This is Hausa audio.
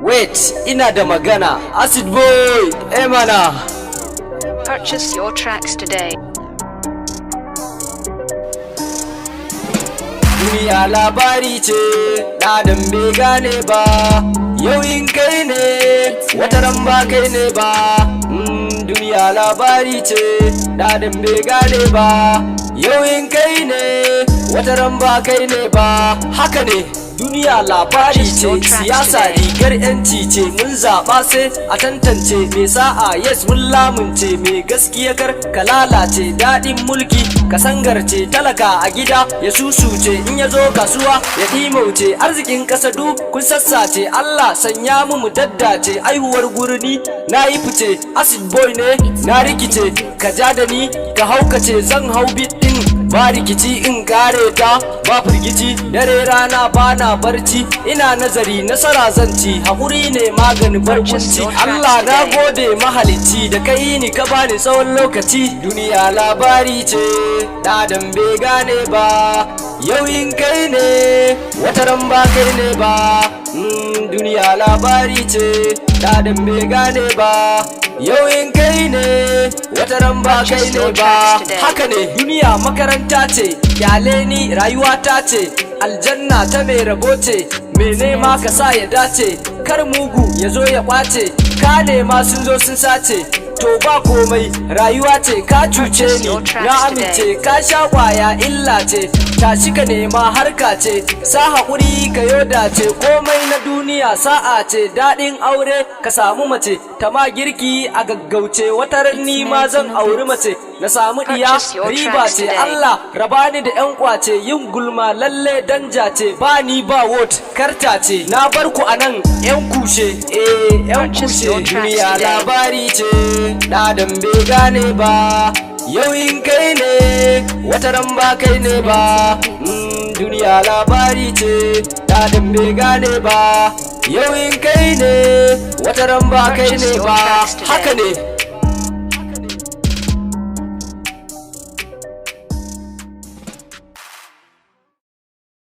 Wait, ina da magana. Acid boy, mana. Purchase your tracks today. Duniya labari ce, ɗadan bai gane ba. Yau in kai ne, wataran ba kai ne ba. Duniya labari ce, ɗadan bai gane ba. Yau in kai ne, wataran ba kai ne ba. Haka ne. Duniya labari ce, siyasa rigar yanci ce, mun zaɓa sai a tantance mai sa'a yes mun lamunce mai gaskiya kar ka lalace. Daɗin mulki ka sangarce, talaka a gida ya susuce, in ya zo kasuwa ya ɗimauce, arzikin ƙasa du kun sassace. Allah sanya mu daddace, aihuwar gurni na yi fice, acid boy ne na rikice, ka ja da ni ka haukace, zan hau biɗin ba rikici in kare ta ba firgici, dare rana bana barci, ina nazari nasara zanci, haƙuri ne maganin barkwanci. Allah na gode mahalicci da kai ni ka bani tsawon lokaci. Duniya labari ce, ɗadan bai gane ba. Yau in kai ne, wataran ba kai ne ba. Duniya labari ce, ɗadan bai gane ba. Yau in kai ne, wataran ba kai ne ba. Haka ne, duniya makaranta ce, kyale ni rayuwa ta ce, aljanna ta mai rabo ce, mai nema ka sa ya dace, kar mugu ya zo ya kwace, ka nema sun zo sun sace. To ba komai rayuwa ce, ka cuce ni na amince, ka sha kwaya illa ce, tashi ka nema harka ce, sa haƙuri ka yoda ce, komai na duniya sa'a ce. Daɗin aure ka samu mace ta ma girki a gaggauce, wata ni ma zan auri mace na samu ɗiya riba ce. Allah rabani da yan kwace, yin gulma lalle danja ce, ba ni ba wot karta ce. Na bar ku anan yan kushe, yan kushe. Duniya labari ce, ɗadan bai gane ba. Yau in kai ne, wataran ba kai ne ba. Duniya labari ce, ɗadan bai gane ba. Yau in kai ne, wataran ba kai ne ba. Haka ne.